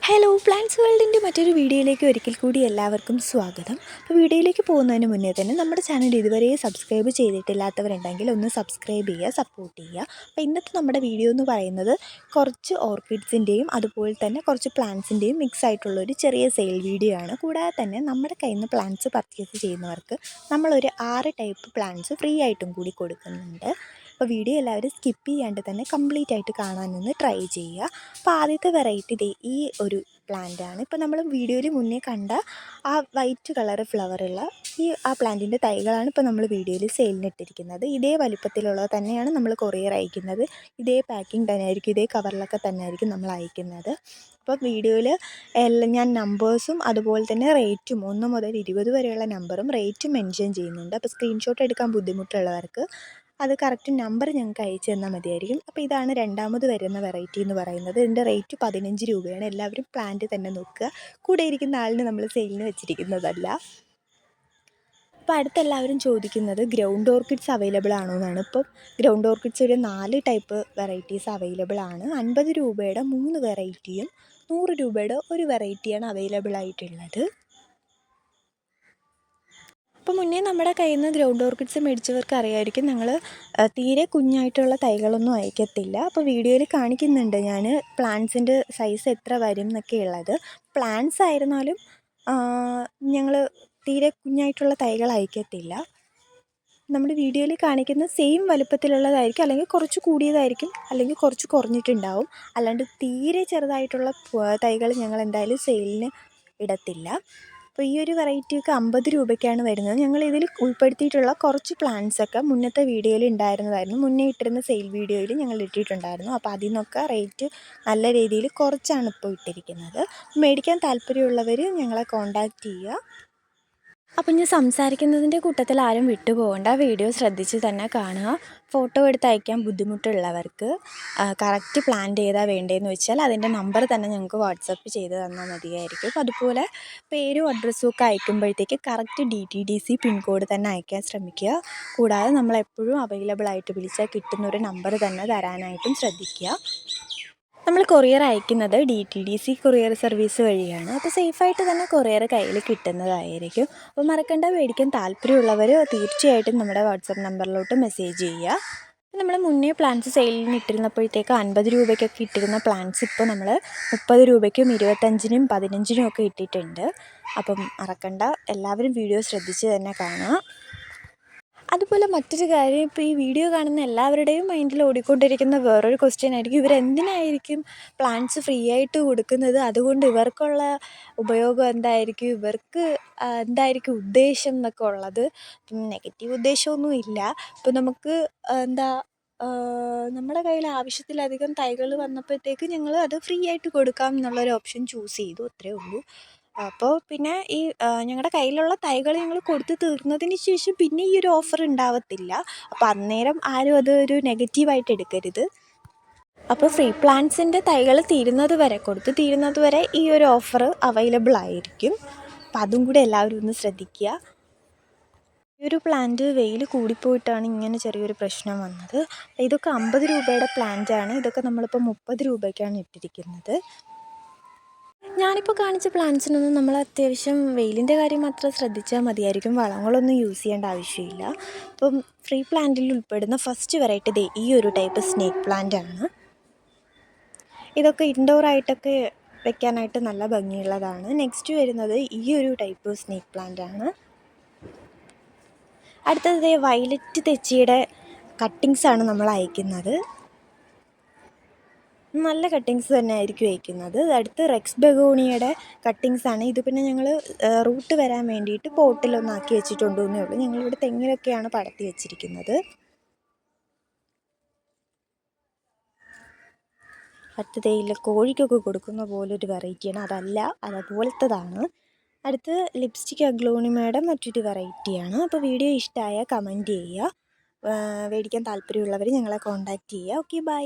Hello plants വേൾഡിൻ്റെ മറ്റൊരു വീഡിയോയിലേക്ക് ഒരിക്കൽ കൂടി എല്ലാവർക്കും സ്വാഗതം. അപ്പോൾ വീഡിയോയിലേക്ക് പോകുന്നതിന് മുന്നേ തന്നെ നമ്മുടെ ചാനൽ ഇതുവരെ സബ്സ്ക്രൈബ് ചെയ്തിട്ടില്ലാത്തവരുണ്ടെങ്കിൽ ഒന്ന് സബ്സ്ക്രൈബ് ചെയ്യുക, സപ്പോർട്ട് ചെയ്യുക. അപ്പോൾ ഇന്നത്തെ നമ്മുടെ വീഡിയോ എന്ന് പറയുന്നത് കുറച്ച് ഓർക്കിഡ്സിൻ്റെയും അതുപോലെ തന്നെ കുറച്ച് പ്ലാന്റ്സിൻ്റെയും മിക്സ് ആയിട്ടുള്ളൊരു ചെറിയ സെയിൽ വീഡിയോ ആണ്. കൂടാതെ തന്നെ നമ്മുടെ കയ്യിൽ നിന്ന് പ്ലാന്റ്സ് പർച്ചേസ് ചെയ്യുന്നവർക്ക് നമ്മളൊരു 6 ടൈപ്പ് പ്ലാന്റ്സ് ഫ്രീ ആയിട്ടും കൂടി കൊടുക്കുന്നുണ്ട്. അപ്പോൾ വീഡിയോ എല്ലാവരും സ്കിപ്പ് ചെയ്യാണ്ട് തന്നെ കംപ്ലീറ്റ് ആയിട്ട് കാണാനൊന്ന് ട്രൈ ചെയ്യുക. അപ്പോൾ ആദ്യത്തെ വെറൈറ്റി ഈ ഒരു പ്ലാന്റാണ്. ഇപ്പോൾ നമ്മൾ വീഡിയോയിൽ മുന്നേ കണ്ട ആ വൈറ്റ് കളർ ഫ്ലവറുള്ള ആ പ്ലാന്റിൻ്റെ തൈകളാണ് ഇപ്പോൾ നമ്മൾ വീഡിയോയിൽ സെയിലിന് ഇട്ടിരിക്കുന്നത്. ഇതേ വലിപ്പത്തിലുള്ളത് തന്നെയാണ് നമ്മൾ കൊറിയർ അയക്കുന്നത്. ഇതേ പാക്കിംഗ് തന്നെ ആയിരിക്കും, ഇതേ കവറിലൊക്കെ തന്നെ ആയിരിക്കും നമ്മൾ അയക്കുന്നത്. അപ്പോൾ വീഡിയോയിൽ ഞാൻ നമ്പേഴ്സും അതുപോലെ തന്നെ റേറ്റും 1 മുതൽ 20 വരെയുള്ള നമ്പറും റേറ്റും മെൻഷൻ ചെയ്യുന്നുണ്ട്. അപ്പോൾ സ്ക്രീൻഷോട്ട് എടുക്കാൻ ബുദ്ധിമുട്ടുള്ളവർക്ക് അത് കറക്റ്റ് നമ്പർ ഞങ്ങൾക്ക് അയച്ചു തന്നാൽ മതിയായിരിക്കും. അപ്പോൾ ഇതാണ് രണ്ടാമത് വരുന്ന വെറൈറ്റി എന്ന് പറയുന്നത്. ഇതിൻ്റെ റേറ്റ് 15 രൂപയാണ്. എല്ലാവരും പ്ലാന്റ് തന്നെ നോക്കുക, കൂടെ ഇരിക്കുന്ന ആളിന് നമ്മൾ സെയിലിന് വെച്ചിരിക്കുന്നതല്ല. അപ്പോൾ അടുത്തെല്ലാവരും ചോദിക്കുന്നത് ഗ്രൗണ്ട് ഓർക്കിഡ്സ് അവൈലബിൾ ആണോ എന്നാണ്. ഇപ്പം ഗ്രൗണ്ട് ഓർക്കിഡ്സ് ഒരു 4 ടൈപ്പ് വെറൈറ്റീസ് അവൈലബിൾ ആണ്. 50 രൂപയുടെ 3 വെറൈറ്റിയും 100 രൂപയുടെ ഒരു വെറൈറ്റിയാണ് അവൈലബിൾ ആയിട്ടുള്ളത്. അപ്പോൾ മുന്നേ നമ്മുടെ കയ്യിൽ നിന്ന് ഗ്രൗണ്ട് ഓർക്കിഡ്സ് മേടിച്ചവർക്ക് അറിയാമായിരിക്കും, ഞങ്ങൾ തീരെ കുഞ്ഞായിട്ടുള്ള തൈകളൊന്നും അയക്കത്തില്ല. അപ്പോൾ വീഡിയോയിൽ കാണിക്കുന്നുണ്ട് ഞാൻ പ്ലാന്റ്സിൻ്റെ സൈസ് എത്ര വരും എന്നൊക്കെ ഉള്ളത്. പ്ലാന്റ്സ് ആയിരുന്നാലും ഞങ്ങൾ തീരെ കുഞ്ഞായിട്ടുള്ള തൈകൾ അയക്കത്തില്ല. നമ്മുടെ വീഡിയോയിൽ കാണിക്കുന്ന സെയിം വലുപ്പത്തിലുള്ളതായിരിക്കും, അല്ലെങ്കിൽ കുറച്ച് കൂടിയതായിരിക്കും, അല്ലെങ്കിൽ കുറച്ച് കുറഞ്ഞിട്ടുണ്ടാവും. അല്ലാണ്ട് തീരെ ചെറുതായിട്ടുള്ള തൈകൾ ഞങ്ങൾ എന്തായാലും സെയിലിന് ഇടത്തില്ല. അപ്പോൾ ഈ ഒരു വെറൈറ്റിയൊക്കെ 50 രൂപയ്ക്കാണ് വരുന്നത്. ഞങ്ങൾ ഇതിൽ ഉൾപ്പെടുത്തിയിട്ടുള്ള കുറച്ച് പ്ലാന്റ്സൊക്കെ മുന്നത്തെ വീഡിയോയിൽ ഉണ്ടായിരുന്നതായിരുന്നു. മുന്നേ ഇട്ടിരുന്ന സെയിൽ വീഡിയോയിൽ ഞങ്ങൾ ഇട്ടിട്ടുണ്ടായിരുന്നു. അപ്പോൾ അതിൽ നിന്നൊക്കെ റേറ്റ് നല്ല രീതിയിൽ കുറച്ചാണ് ഇപ്പോൾ ഇട്ടിരിക്കുന്നത്. മേടിക്കാൻ താല്പര്യമുള്ളവർ ഞങ്ങളെ കോൺടാക്റ്റ് ചെയ്യുക. അപ്പം ഞാൻ സംസാരിക്കുന്നതിൻ്റെ കൂട്ടത്തിൽ ആരും വിട്ടുപോകേണ്ട, വീഡിയോ ശ്രദ്ധിച്ച് തന്നെ കാണുക. ഫോട്ടോ എടുത്ത് അയക്കാൻ ബുദ്ധിമുട്ടുള്ളവർക്ക് കറക്റ്റ് പ്ലാന്റ് ഏതാണ് വേണ്ടതെന്ന് വെച്ചാൽ അതിൻ്റെ നമ്പർ തന്നെ ഞങ്ങൾക്ക് വാട്സപ്പ് ചെയ്ത് തന്നാൽ മതിയായിരിക്കും. അതുപോലെ പേരും അഡ്രസ്സും ഒക്കെ അയക്കുമ്പോഴത്തേക്ക് കറക്റ്റ് DTDC പിൻകോഡ് തന്നെ അയക്കാൻ ശ്രമിക്കുക. കൂടാതെ നമ്മളെപ്പോഴും അവൈലബിൾ ആയിട്ട് വിളിച്ചാൽ കിട്ടുന്നൊരു നമ്പർ തന്നെ തരാനായിട്ടും ശ്രദ്ധിക്കുക. നമ്മൾ കൊറിയർ അയക്കുന്നത് DTDC കൊറിയർ സർവീസ് വഴിയാണ്. അപ്പോൾ സേഫായിട്ട് തന്നെ കൊറിയർ കയ്യിൽ കിട്ടുന്നതായിരിക്കും. അപ്പോൾ മറക്കണ്ട, മേടിക്കാൻ താല്പര്യമുള്ളവർ തീർച്ചയായിട്ടും നമ്മുടെ വാട്സപ്പ് നമ്പറിലോട്ട് മെസ്സേജ് ചെയ്യുക. നമ്മൾ മുന്നേ പ്ലാന്റ്സ് സെയിലിന് ഇട്ടിരുന്നപ്പോഴത്തേക്ക് 50 രൂപയ്ക്കൊക്കെ ഇട്ടിരുന്ന പ്ലാന്റ്സ് ഇപ്പോൾ നമ്മൾ 30 രൂപയ്ക്കും 25-നും 15-നും ഒക്കെ ഇട്ടിട്ടുണ്ട്. അപ്പം മറക്കണ്ട, എല്ലാവരും വീഡിയോ ശ്രദ്ധിച്ച് തന്നെ കാണുക. അതുപോലെ മറ്റൊരു കാര്യം, ഇപ്പോൾ ഈ വീഡിയോ കാണുന്ന എല്ലാവരുടെയും മൈൻഡിൽ ഓടിക്കൊണ്ടിരിക്കുന്ന വേറൊരു ക്വസ്റ്റ്യൻ ആയിരിക്കും, ഇവരെന്തിനായിരിക്കും പ്ലാന്റ്സ് ഫ്രീ ആയിട്ട് കൊടുക്കുന്നത്, അതുകൊണ്ട് ഇവർക്കുള്ള ഉപയോഗം എന്തായിരിക്കും, ഇവർക്ക് എന്തായിരിക്കും ഉദ്ദേശം എന്നൊക്കെ ഉള്ളത്. നെഗറ്റീവ് ഉദ്ദേശമൊന്നും ഇല്ല. ഇപ്പോൾ നമുക്ക് നമ്മുടെ കയ്യിൽ ആവശ്യത്തിലധികം തൈകൾ വന്നപ്പോഴത്തേക്ക് ഞങ്ങൾ അത് ഫ്രീ ആയിട്ട് കൊടുക്കാം എന്നുള്ളൊരു ഓപ്ഷൻ ചൂസ് ചെയ്തു, അത്രേ ഉള്ളൂ. അപ്പോൾ പിന്നെ ഈ ഞങ്ങളുടെ കയ്യിലുള്ള തൈകൾ ഞങ്ങൾ കൊടുത്ത് തീർന്നതിന് ശേഷം പിന്നെ ഈ ഒരു ഓഫർ ഉണ്ടാവത്തില്ല. അപ്പോൾ അന്നേരം ആരും അതൊരു നെഗറ്റീവായിട്ട് എടുക്കരുത്. അപ്പോൾ ഫ്രീ പ്ലാന്റ്സിൻ്റെ തൈകൾ കൊടുത്ത് തീരുന്നത് വരെ ഈ ഒരു ഓഫർ അവൈലബിൾ ആയിരിക്കും. അപ്പോൾ അതും കൂടി എല്ലാവരും ഒന്ന് ശ്രദ്ധിക്കുക. ഈ ഒരു പ്ലാന്റ് വെയിൽ കൂടിപ്പോയിട്ടാണ് ഇങ്ങനെ ചെറിയൊരു പ്രശ്നം വന്നത്. ഇതൊക്കെ 50 രൂപയുടെ പ്ലാന്റാണ്. ഇതൊക്കെ നമ്മളിപ്പോൾ 30 രൂപയ്ക്കാണ് ഇട്ടിരിക്കുന്നത്. ഞാനിപ്പോൾ കാണിച്ച പ്ലാന്റ്സിനൊന്നും നമ്മൾ അത്യാവശ്യം വെയിലിൻ്റെ കാര്യം മാത്രം ശ്രദ്ധിച്ചാൽ മതിയായിരിക്കും, വളങ്ങളൊന്നും യൂസ് ചെയ്യേണ്ട ആവശ്യമില്ല. അപ്പം ഫ്രീ പ്ലാന്റിൽ ഉൾപ്പെടുന്ന ഫസ്റ്റ് വെറൈറ്റി ഈ ഒരു ടൈപ്പ് സ്നേക്ക് പ്ലാന്റ് ആണ്. ഇതൊക്കെ ഇൻഡോറായിട്ടൊക്കെ വെക്കാനായിട്ട് നല്ല ഭംഗിയുള്ളതാണ്. നെക്സ്റ്റ് വരുന്നത് ഈ ഒരു ടൈപ്പ് സ്നേക്ക് പ്ലാന്റ് ആണ്. അടുത്തത് വയലറ്റ് തെച്ചിയുടെ കട്ടിങ്സാണ് നമ്മൾ അയക്കുന്നത്. നല്ല കട്ടിങ്സ് തന്നെ ആയിരിക്കും അയക്കുന്നത്. അടുത്ത് റെക്സ് ബെഗോണിയയുടെ കട്ടിങ്സാണ്. ഇത് പിന്നെ ഞങ്ങൾ റൂട്ട് വരാൻ വേണ്ടിയിട്ട് പോട്ടിലൊന്നാക്കി വെച്ചിട്ടുണ്ടെന്നേ ഉള്ളൂ. ഞങ്ങളിവിടെ തെങ്ങിലൊക്കെയാണ് പടർത്തി വെച്ചിരിക്കുന്നത്. അടുത്തതേയില്ല കോഴിക്കൊക്കെ കൊടുക്കുന്ന പോലൊരു വെറൈറ്റിയാണ്, അതല്ല അതുപോലത്തതാണ്. അടുത്ത് ലിപ്സ്റ്റിക് അഗ്ലോണിമയുടെ മറ്റൊരു വെറൈറ്റിയാണ്. അപ്പോൾ വീഡിയോ ഇഷ്ടമായ കമൻറ്റ് ചെയ്യുക. മേടിക്കാൻ താല്പര്യമുള്ളവർ ഞങ്ങളെ കോൺടാക്റ്റ് ചെയ്യുക. Okay, by.